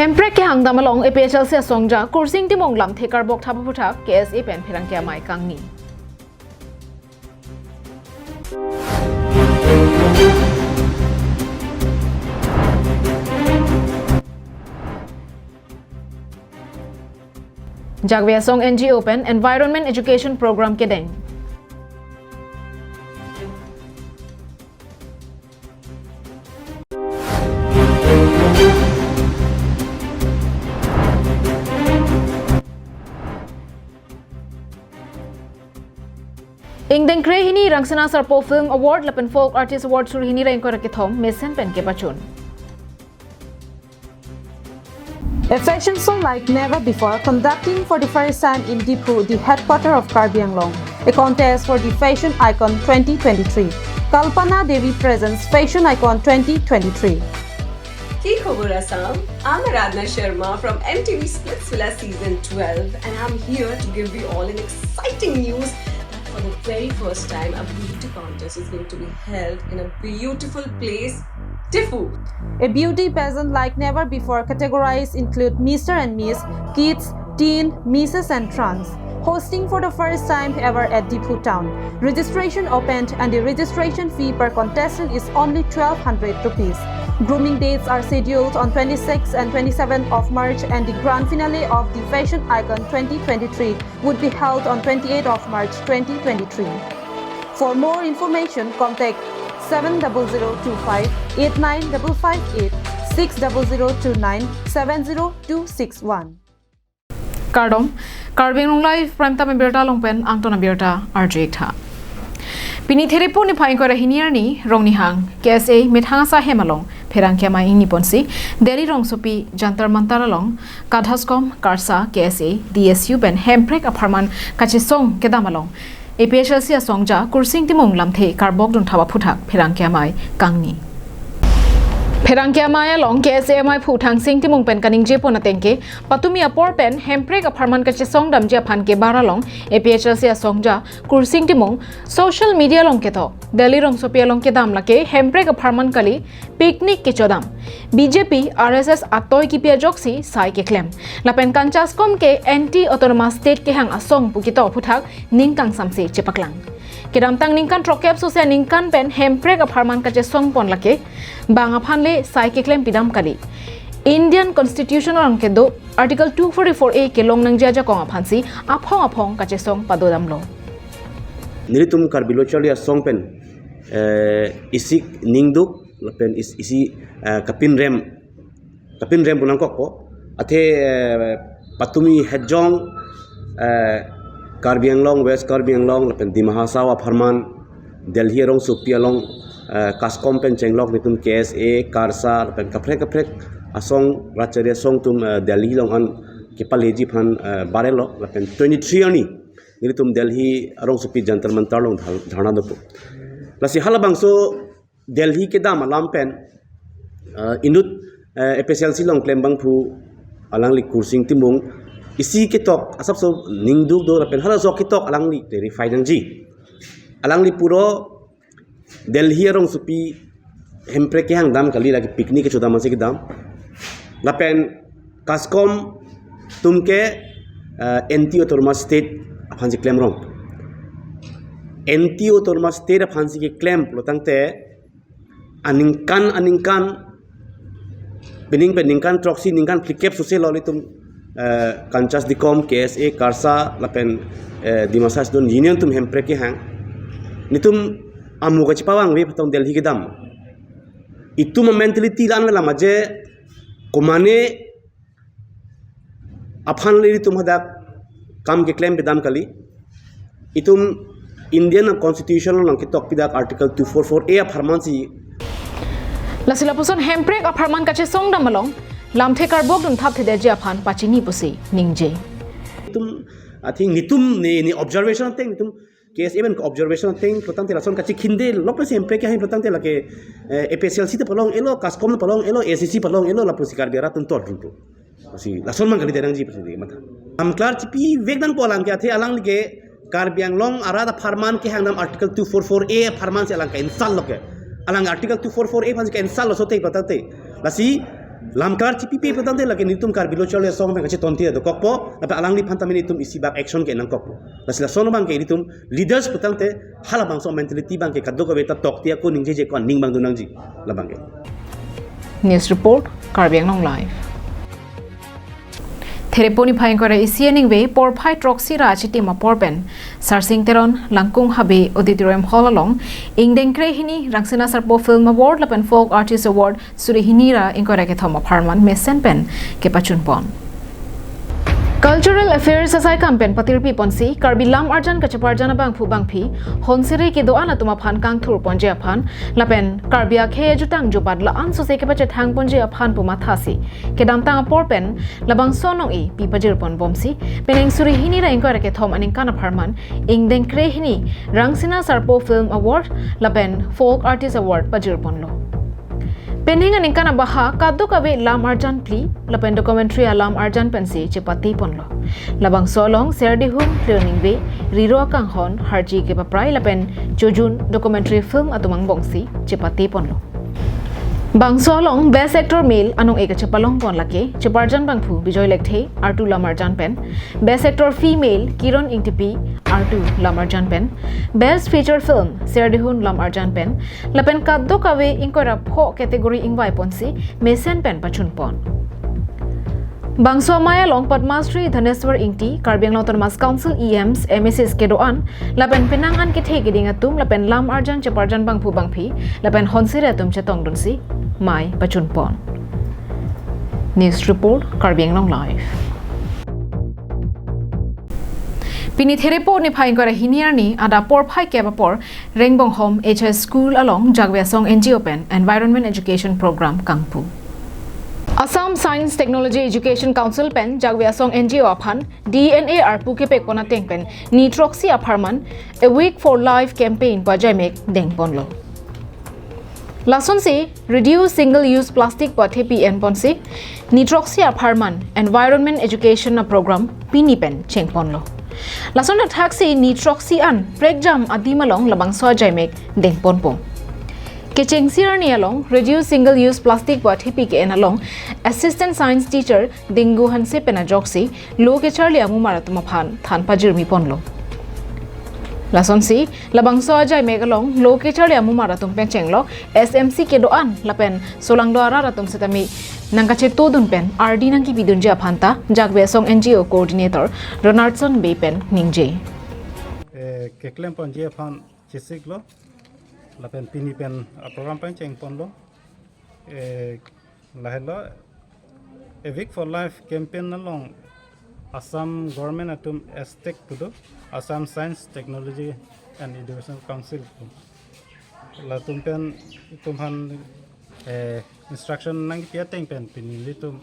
Hemprek ke hangdam along APHL se songja kursing timong lam thekar bok thapa phuthak KSA pen phirang ke amai kangni Jagwe song NGO pen Environment Education Program ke deng Ingdeng kre hini rangsana sarpo film award lapen folk artist award sur hini rain ko rakithom mesen pen ke pachun A fashion show like never before conducting for the first time in Dipu, the headquarters of Karbi Anglong. A contest for the Fashion Icon 2023. Kalpana Devi presents Fashion Icon 2023. Ki Khobor Assam, I'm Aradhana Sharma from MTV Splitsvilla Season 12 and I'm here to give you all an exciting news that for the very first time a beauty contest is going to be held in a beautiful place, Tifu. A beauty pageant like never before categorized include Mr. and Miss, Kids, Teen, Mrs. and Trans. Hosting for the first time ever at Dipu town. Registration opened and the registration fee per contestant is only 1,200 rupees. Grooming dates are scheduled on 26th and 27th of March and the grand finale of the Fashion Icon 2023 would be held on 28th of March 2023. For more information, contact 70025 89558 60029 70261. Kardom Karbing live prime time berta longpen angtona berta RJ tha Pini therepo ni phain ko rahiniar ni rongni hang KSA mithanga sa hemalong pherang kya mai ni ponsi Delhi rong sopi jantar mantar long kadhaskom karsa KSA DSU ben hemprek aparman kachesong kedamalong APHL sia songja kursing timong lamthe karbok dun thawa phuthak pherang kya mai kangni Pherang kya maya long KSA mai phuthang sing timong pen kaning je pona tengke patumi apor pen hemprek aparman kache song dam je phan ke bara long APHL sia songja kursing timong social media long ke to Delhi rong sopia long ke dam lake hemprek aparman kali picnic ke chodam BJP RSS atoi ki pia joksi sai ke claim lapen kanchaskom ke anti autonomous state ke hang asong pukito phuthak ningkang samse chepaklang Kedam tang ningkan trokep sosial ningkan pen hemprek aparman kache song pon lake bang aphanle sai ke claim pidam kali Indian Constitution orang ke do Article 244A ke long nang jaja kong aphansi aphong kache song padodam lo Niritum karbilo chalia song pen isik ningduk pen isi kapin rem bunang ko athe patumi hejong Karbi Anglong West Karbi Anglong pen di Mahasawa Farman Delhi rong supia long kaskom pen chenglok nitum KSA Karsa pen kaprek asong racharia song tum Delhi long an kepaleji phan barelo pen 23 ani nitum Delhi rong supi jantar mantar long dharna do lasi halabang so Delhi ke dam alam pen inut APHL long klembang phu alang li kursing timung isi kitok asap so ningduk do pen hala so kitok alang li verify nang ji alang li puro Delhi rong supi hemprek ke hang dam kali lagi picnic ke choda mase ke dam lapen kaskom tumke anti autonomous state aphansi claim rong anti autonomous state aphansi ke claim lotangte aningkan bening peningkan proxy ningkan klikep sosial loli tum kanchas dikom KSA Karsa lapen dimasas don union tum hemprek ke hang nitum amu ka chipawang we patong Delhi ke dam itu mentality lan la maje komane aphan le tum hadak kam ke claim bedam kali itum Indian constitution lang kitok pidak article 244A farmansi Lasila puson hemprek aparman kache song dam along lamthe karbok dun thap thede ja phan pachini pusi ningje tum I think nitum ni observation thing nitum case even observation thing protang te lason kachi khinde lope se hemprek hain protang te lake APHL si te palong elo kaskom palong elo ACC palong elo la pusikar biara tun tot runtu si lason man kali derang ji pusi mata am klar chipi vegdan polang ke athe alang like Karbi Anglong arada farman ke hangnam article 244A farman se alang ka insal loke alang article 244A fan se ka insal lo sote patate lasi lamkar cipi petang te lagi nitum kar bilo chole song bang kache tonti do kokpo apa alang li phantam nitum isi bak action ke nang kokpo lasila sono bang ke nitum leaders petang te hala bang so mentality bang ke kaddo ko beta tok tia ko ningje je ko ning bang dunang ji la bang ke News report Karbiang Long Live Thereponi phaing kore isianing ve por phai troxy ra chiti ma porben sarsing teron langkung habe auditorium hall along ingdeng kre hini rangsina sarpo film award lapen folk artist award surihini ra inkore ke thoma pharman mesen pen ke pachun pon Cultural Affairs Asai Campaign Patirpi Ponsi Karbilam Arjan Kachaparjana Bang Phu Bang Phi Honsiri ki doana tuma phan kang thur ponje aphan lapen Karbia khe jutang jobad la an so se ke pache thang ponje aphan puma thasi kedam tang porpen labang sonong e pi pajir pon bomsi peneng suri hini ra ingkore ke thom aning kana pharman ingdeng kre hini rangsina sarpo film award lapen folk artist award pajir pon lo Pening aning kana baha kaddo kabe lam arjan pli lapen documentary alam arjan pensi chepati ponlo labang solong serdi hum learning be riro kang hon harji ke paprai lapen jojun documentary film atumang bongsi chepati ponlo Bang solong best actor male anong eka chepalong pon lake cheparjan bangphu bijoy lekthe artu lamarjan pen best actor female kiron ingtipi artu lamarjan pen best feature film serdihun lamarjan pen lapen kaddo kawe inkora pho category ingwai ponsi mesen pen pachun pon Bangso Maya Long Padmasri Dhaneswar Ingti Karbiang Autonomous Council EMs MSS Kedoan lapen penangan ke thege ding atum lapen lam arjan cheparjan bangphu bangphi lapen honsire atum chetong dunsi mai pachun pon News report Karbiang Long Live Pini therepo ni phaing kore hiniar ni ada por phai ke bapor Rengbong Home HS School along Jagwe Song NGO pen Environment Education Program Kangpu Assam Science Technology Education Council pen Jagwe Song NGO aphan DNA arpu ke pek pona teng pen nitroxy apharman a week for life campaign bajamek deng ponlo Lason se reduce single use plastic pathe PN ponsi nitroxy apharman environment education program pini pen cheng ponlo Lason taxi nitroxy an breakjam adimalong labang so jamek deng ponpong Kecheng Sirani along reduce single use plastic but HPKN along assistant science teacher Dingu Hanse Penajoxi lo ke Charlie amu maratuma phan than pajir mi ponlo Lason si labang so ajai megalong lo ke Charlie amu maratum pen chenglo SMC ke doan lapen solang doara ratum setami nangka che todun pen RD nang ki bidun ja phanta Jagwe Song NGO coordinator Ronaldson Bepen ningje ke klem pon je phan chisiklo lapen pini pen program pen cheng pon lo lahelo a week for life campaign along Assam government atum estek kudo Assam Science Technology and Education Council la tumpen tumhan instruction nang pia teng pen pini litum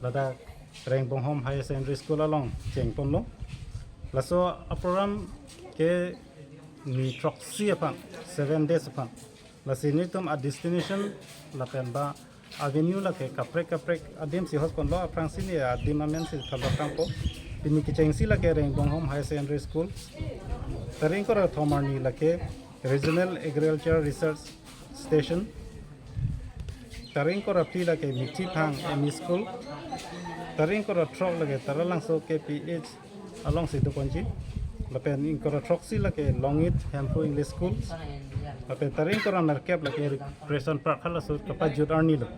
lada Rengbong Home High Secondary School along cheng pon lo laso a program ke nitroxy upon 7 days upon la sinitum a destination la pemba avenue la ke kaprek adim si hos kon lo francine adim amen si thalo kampo pini ki chengsi la ke Rengbong Home High Secondary School taring ko thomarni la ke regional agriculture research station taring ko pli la ke mithi phang mi school taring ko trok la ke taralang so ke ph along si dokonji lapen inkora troxy la ke longit hampo English school lapen taring kora narkep la ke recreation park hala so kapajut arni lo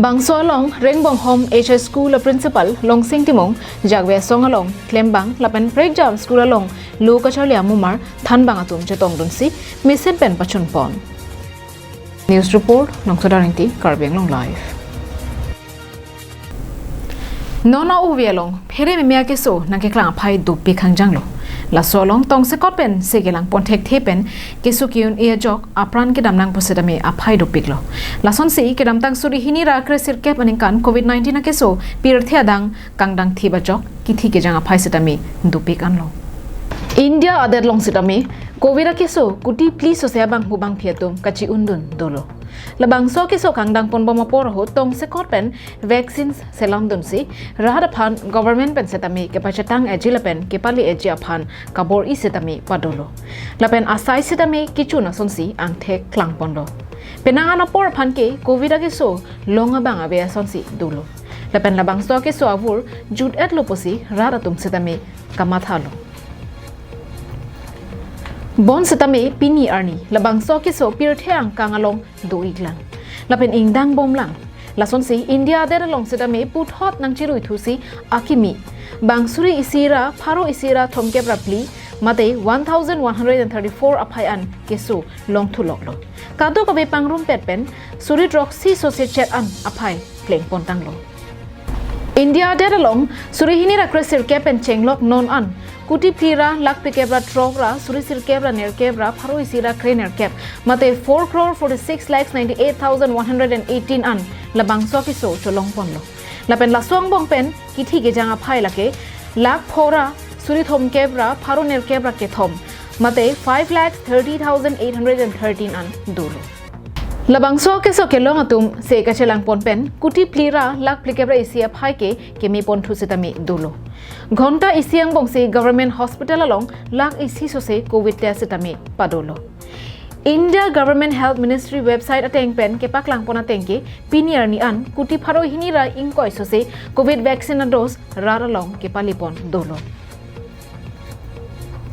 Bangso along Rengbong Home HS School principal Long Sing Timong Jagwe Song along Klembang lapen breakjam school along lo ka Charlie amumar than bang atum chetong dunsi misen pen pachun pon News report Nongsodaringti Karbiang Long Live Nona uvialong phere me mea keso nangke klang phai du pi khangjang lo la solong tong se kot pen se gelang ponthek the pen kesu kiun e jok apran ke damnang posedame aphai du piklo la son se ke dam tang suri hini ra kresir ke paning kan covid-19 na keso pir thia dang kangdang thiba jok ki thi ke jang aphai setame du pik an lo India ader long setame covid keso kuti please so se bang hu bang phiatum kachi undun dolo labang so ke so kangdang pon boma por ho tong se kot pen vaccines selam dun si rahada phan government pen setami ke pachatang ejila pen ke pali ejia phan kabor i setami padolo lapen asai setami kichu na sonsi ang thek klang pondo penang anapor phan ke covid age so longa bang abe sonsi dulo lapen labang so ke so avur jut et loposi rara tum setame kamathalo bon setame pini arni labang so ke so pir theang kangalong do iglan lapen ingdang bomlang lason si India der long setame puthot nang chirui thusi akimi bangsuri isira pharo isira thomke prapli mate 1134 aphayan kesu long thulok lo kado kabe pangrum petpen suri droxy societ an aphai pleng pontang lo India der long suri hini rakresir kepen chenglok non an kuti phira lak pikebra trogra suri sir kebra ner kebra pharo isira krener kep mate 4 crore 46 lakhs 98118 an labang so kiso cholong pon lo lapen lasong bong pen kithi ge janga phai lake lak phora suri thom kebra pharo ner kebra ke thom mate 5,30,813 an duro labang so ke so ke long atum se ka chelang pon pen kuti plira lak plikebra isia phai ke kemi pon thu setami dulo घंटा इसियांग बंगसे government hospital along lakh इसी सोसे COVID test setami padolo India Government Health Ministry website ateng pen ke paklang pona tengke pinier ni an kuti pharo hinira ingkoi sose covid vaccine dose raralong ke palipon dolo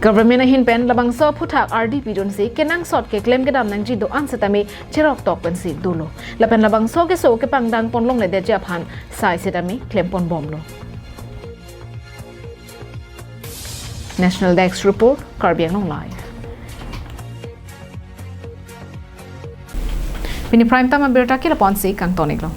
Government ahin pen labang so phuthak RDP don se kenang sot ke claim ke dam nang ji do an setami cherok tok pen si dolo lapen labang so ke pangdang pon long le de japhan sai setami claim pon bom lo National Desk Report, Karbiang Long Live. Pini prime time berita kila ponsi kang tonik lo.